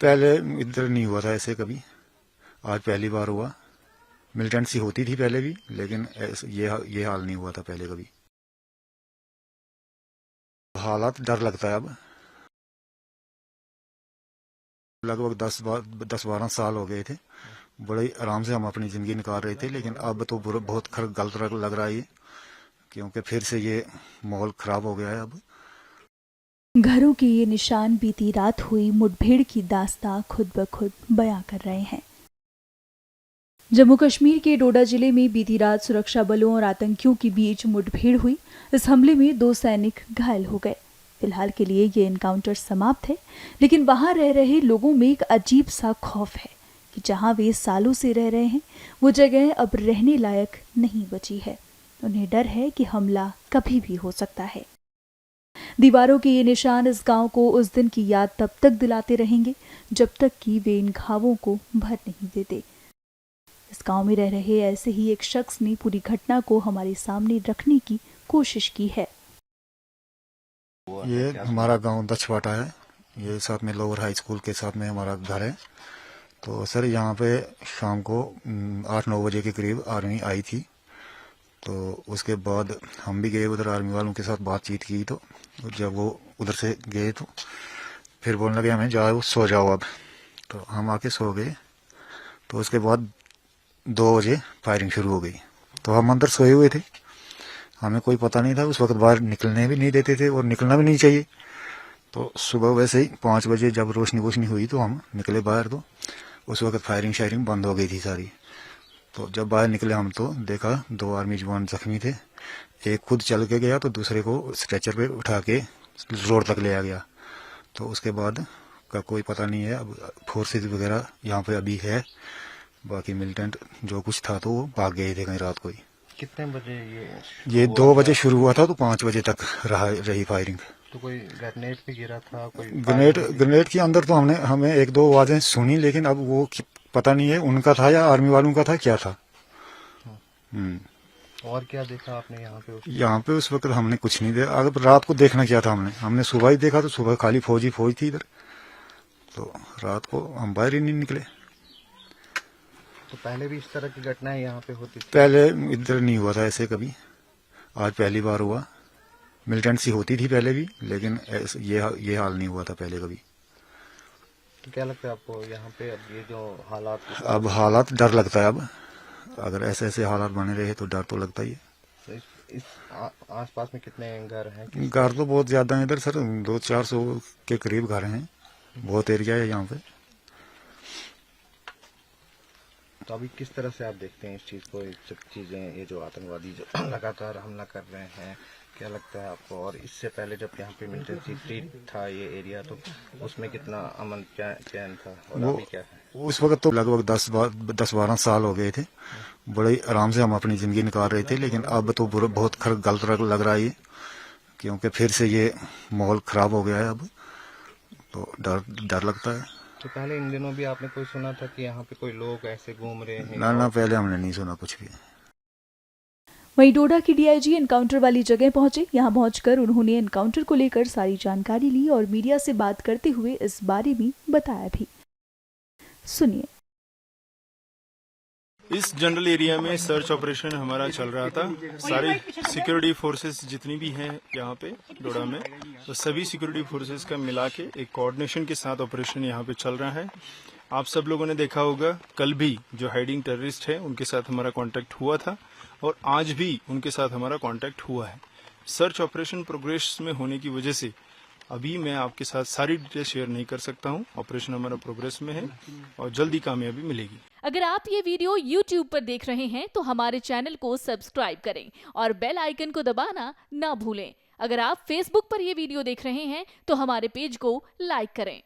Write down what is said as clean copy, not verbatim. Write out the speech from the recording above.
पहले इधर नहीं हुआ था ऐसे कभी, आज पहली बार हुआ। मिलिटेंसी होती थी पहले भी, लेकिन ये हाल नहीं हुआ था पहले कभी। हालात डर लगता है अब। लगभग 10-12 साल हो गए थे, बड़े आराम से हम अपनी ज़िंदगी निकाल रहे थे, लेकिन अब तो बहुत गलत लग रहा है ये, क्योंकि फिर से ये माहौल ख़राब हो गया है अब। घरों के ये निशान बीती रात हुई मुठभेड़ की दास्तां खुद ब खुद बयां कर रहे हैं। जम्मू कश्मीर के डोडा जिले में बीती रात सुरक्षा बलों और आतंकियों के बीच मुठभेड़ हुई। इस हमले में 2 सैनिक घायल हो गए। फिलहाल के लिए ये एनकाउंटर समाप्त है, लेकिन वहां रह रहे लोगों में एक अजीब सा खौफ है कि जहां वे सालों से रह रहे हैं, वो जगह अब रहने लायक नहीं बची है। उन्हें डर है कि हमला कभी भी हो सकता है। दीवारों के ये निशान इस गांव को उस दिन की याद तब तक दिलाते रहेंगे जब तक कि वे इन घावों को भर नहीं देते। इस गांव में रह रहे ऐसे ही एक शख्स ने पूरी घटना को हमारे सामने रखने की कोशिश की है। ये हमारा गांव दछवाटा है, ये साथ में लोअर हाई स्कूल के साथ में हमारा घर है। तो सर यहाँ पे शाम को 8-9 बजे के करीब आर्मी आई थी। तो उसके बाद हम भी गए उधर, आर्मी वालों के साथ बातचीत की। तो जब वो उधर से गए तो फिर बोलने लगे हमें जाओ सो जाओ अब। तो हम आके सो गए। तो उसके बाद 2 बजे फायरिंग शुरू हो गई। तो हम अंदर सोए हुए थे, हमें कोई पता नहीं था। उस वक्त बाहर निकलने भी नहीं देते थे और निकलना भी नहीं चाहिए। तो सुबह वैसे ही 5 बजे जब रोशनी हुई तो हम निकले बाहर। तो उस वक्त फायरिंग शायरिंग बंद हो गई थी सारी। तो जब बाहर निकले हम तो देखा 2 आर्मी जवान जख्मी थे। एक खुद चल के गया तो दूसरे को स्ट्रेचर पे उठा के रोड तक ले आ गया। तो उसके बाद का कोई पता नहीं है। अब फोर्सेज वगैरह यहाँ पे अभी है, बाकी मिलिटेंट जो कुछ था तो वो भाग गए थे कहीं रात को ही। कितने बजे ये 2 बजे शुरू हुआ था तो 5 बजे तक रही फायरिंग। तो कोई ग्रेनेड भी गिरा था? कोई ग्रेनेड के अंदर तो हमें 1-2 आवाजें सुनी, लेकिन अब वो पता नहीं है उनका था या आर्मी वालों का था, क्या था। और क्या देखा आपने यहाँ पे उस वक्त हमने कुछ नहीं देखा। अगर रात को देखना क्या था, हमने सुबह ही देखा तो सुबह खाली फौज थी इधर। तो रात को हम बाहर ही नहीं निकले। तो पहले भी इस तरह की घटनाएं यहाँ पे होती थी? पहले इधर नहीं हुआ था ऐसे कभी, आज पहली बार हुआ। मिलिटेंसी होती थी पहले भी, लेकिन ये हाल नहीं हुआ था पहले कभी। तो क्या लगता है आपको यहाँ पे अब ये जो हालात? अब हालात डर लगता है अब। अगर ऐसे हालात बने रहे तो डर तो लगता ही है। तो इस आसपास में कितने घर हैं? घर तो बहुत ज्यादा है इधर सर, 200-400 के करीब घर हैं। बहुत एरिया है यहाँ पे। तो अभी किस तरह से आप देखते हैं इस चीज को, सब चीजें, ये जो आतंकवादी जो लगातार हमला कर रहे हैं, क्या लगता है आपको? और इससे पहले जब यहाँ पे मिलिटेंसी फ्री था ये एरिया, तो उसमें कितना अमन चैन था और अभी क्या है? उस वक्त तो लगभग 10-12 साल हो गए थे, बड़े आराम से हम अपनी जिंदगी निकाल रहे थे, लेकिन अब तो बहुत गलत लग रहा है ये, क्योंकि फिर से ये माहौल खराब हो गया है अब। तो डर लगता है। तो पहले इन दिनों भी आपने कोई सुना था कि यहाँ पे कोई लोग ऐसे घूम रहे हैं? ना, पहले हमने नहीं सुना कुछ भी। वहीं डोडा की डीआईजी एनकाउंटर वाली जगह पहुंचे। यहां पहुंचकर उन्होंने एनकाउंटर को लेकर सारी जानकारी ली और मीडिया से बात करते हुए इस बारे में बताया भी। सुनिए। इस जनरल एरिया में सर्च ऑपरेशन हमारा चल रहा था। सारे सिक्योरिटी फोर्सेस जितनी भी हैं यहाँ पे डोडा में, तो सभी सिक्योरिटी फोर्सेस का मिला के एक कोऑर्डिनेशन के साथ ऑपरेशन यहाँ पे चल रहा है। आप सब लोगों ने देखा होगा, कल भी जो हाइडिंग टेररिस्ट है उनके साथ हमारा कांटेक्ट हुआ था और आज भी उनके साथ हमारा कांटेक्ट हुआ है। सर्च ऑपरेशन प्रोग्रेस में होने की वजह से अभी मैं आपके साथ सारी डिटेल शेयर नहीं कर सकता हूं। ऑपरेशन हमारा प्रोग्रेस में है और जल्दी कामयाबी मिलेगी। अगर आप ये वीडियो YouTube पर देख रहे हैं तो हमारे चैनल को सब्सक्राइब करें और बेल आइकन को दबाना ना भूलें। अगर आप Facebook पर ये वीडियो देख रहे हैं तो हमारे पेज को लाइक करें।